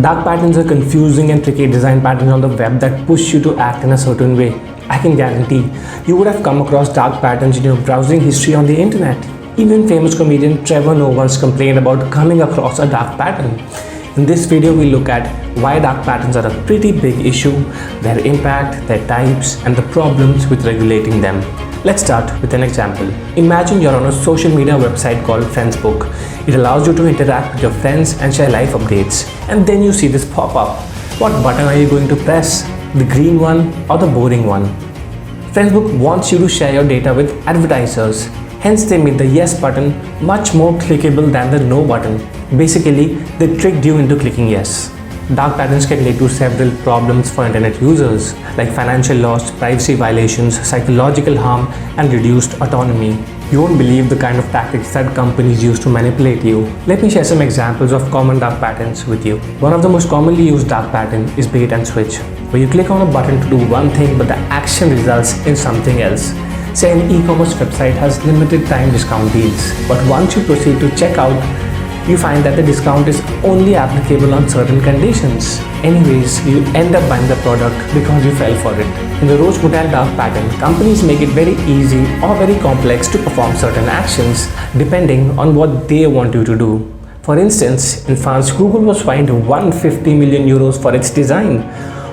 Dark patterns are confusing and tricky design patterns on the web that push you to act in a certain way. I can guarantee you would have come across dark patterns in your browsing history on the internet. Even famous comedian Trevor Noah once complained about coming across a dark pattern. In this video, we look at why dark patterns are a pretty big issue, their impact, their types, and the problems with regulating them. Let's start with an example. Imagine you're on a social media website called Facebook. It allows you to interact with your friends and share life updates. And then you see this pop up. What button are you going to press? The green one or the boring one? Facebook wants you to share your data with advertisers. Hence, they made the yes button much more clickable than the no button. Basically, they tricked you into clicking yes. Dark patterns can lead to several problems for internet users, like financial loss, privacy violations, psychological harm, and reduced autonomy. You won't believe the kind of tactics that companies use to manipulate you. Let me share some examples of common dark patterns with you. One of the most commonly used dark patterns is bait and switch, where you click on a button to do one thing but the action results in something else. Say an e-commerce website has limited time discount deals, but once you proceed to check out, you find that the discount is only applicable on certain conditions. Anyways, you end up buying the product because you fell for it. In the Roach Motel dark pattern, companies make it very easy or very complex to perform certain actions depending on what they want you to do. For instance, in France, Google was fined 150 million euros for its design.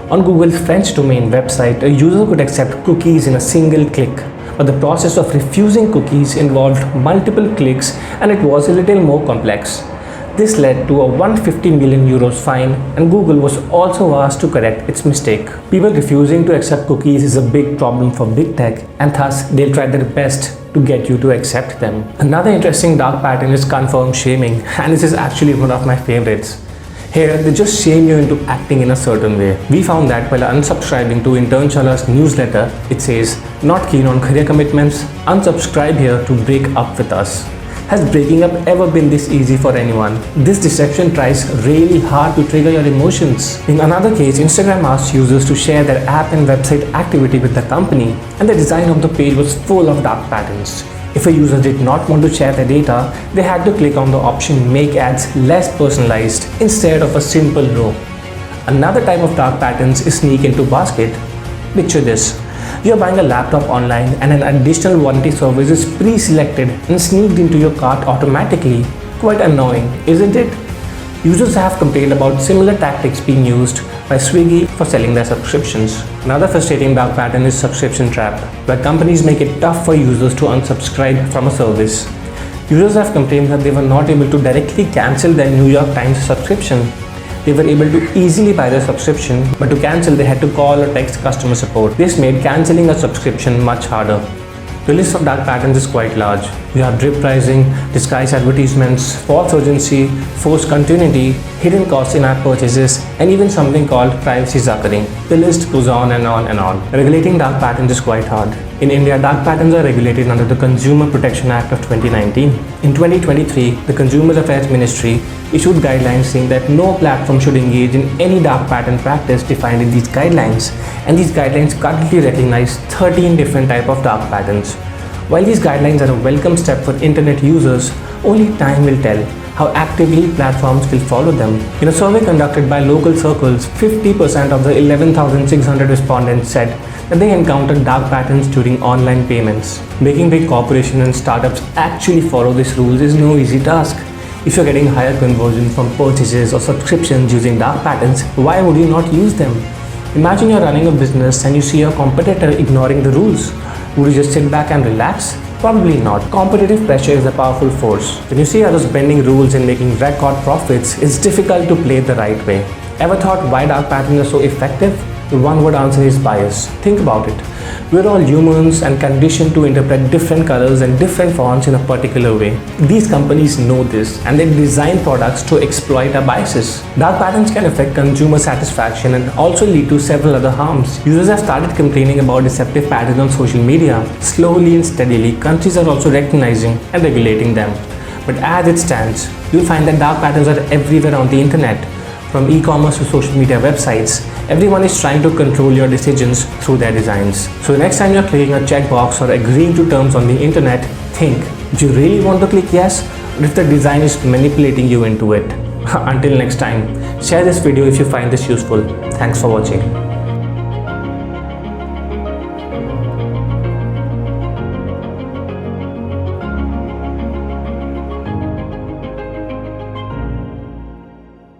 On Google's French domain website, a user could accept cookies in a single click. But the process of refusing cookies involved multiple clicks and it was a little more complex. This led to a 150 million euros fine, and Google was also asked to correct its mistake. People refusing to accept cookies is a big problem for big tech, and thus they'll try their best to get you to accept them. Another interesting dark pattern is confirm shaming, and this is actually one of my favorites. Here, they just shame you into acting in a certain way. We found that while unsubscribing to Intern Chala's newsletter, it says, "Not keen on career commitments? Unsubscribe here to break up with us." Has breaking up ever been this easy for anyone? This deception tries really hard to trigger your emotions. In another case, Instagram asked users to share their app and website activity with the company, and the design of the page was full of dark patterns. If a user did not want to share their data, they had to click on the option Make Ads Less Personalized instead of a simple no. Another type of dark patterns is sneak into basket. Picture this. You are buying a laptop online and an additional warranty service is pre-selected and sneaked into your cart automatically. Quite annoying, isn't it? Users have complained about similar tactics being used by Swiggy for selling their subscriptions. Another frustrating dark pattern is subscription trap, where companies make it tough for users to unsubscribe from a service. Users have complained that they were not able to directly cancel their New York Times subscription. They were able to easily buy their subscription, but to cancel they had to call or text customer support. This made cancelling a subscription much harder. The list of dark patterns is quite large. You have drip pricing, disguised advertisements, false urgency, forced continuity, hidden costs in app purchases, and even something called privacy suckering. The list goes on and on and on. Regulating dark patterns is quite hard. In India, dark patterns are regulated under the Consumer Protection Act of 2019. In 2023, the Consumer Affairs Ministry issued guidelines saying that no platform should engage in any dark pattern practice defined in these guidelines, and these guidelines currently recognize 13 different types of dark patterns. While these guidelines are a welcome step for internet users, only time will tell how actively platforms will follow them. In a survey conducted by local circles, 50% of the 11,600 respondents said that they encountered dark patterns during online payments. Making big corporations and startups actually follow these rules is no easy task. If you're getting higher conversion from purchases or subscriptions using dark patterns, why would you not use them? Imagine you're running a business and you see your competitor ignoring the rules. Would you just sit back and relax? Probably not. Competitive pressure is a powerful force. When you see others bending rules and making record profits, it's difficult to play it the right way. Ever thought why dark patterns are so effective? The one word answer is bias. Think about it. We're all humans and conditioned to interpret different colors and different fonts in a particular way. These companies know this and they design products to exploit our biases. Dark patterns can affect consumer satisfaction and also lead to several other harms. Users have started complaining about deceptive patterns on social media. Slowly and steadily, countries are also recognizing and regulating them. But as it stands, you'll find that dark patterns are everywhere on the internet. From e-commerce to social media websites, everyone is trying to control your decisions through their designs. So next time you're clicking a checkbox or agreeing to terms on the internet, think, do you really want to click yes? Or if the design is manipulating you into it? Until next time, Share this video if you find this useful. Thanks for watching.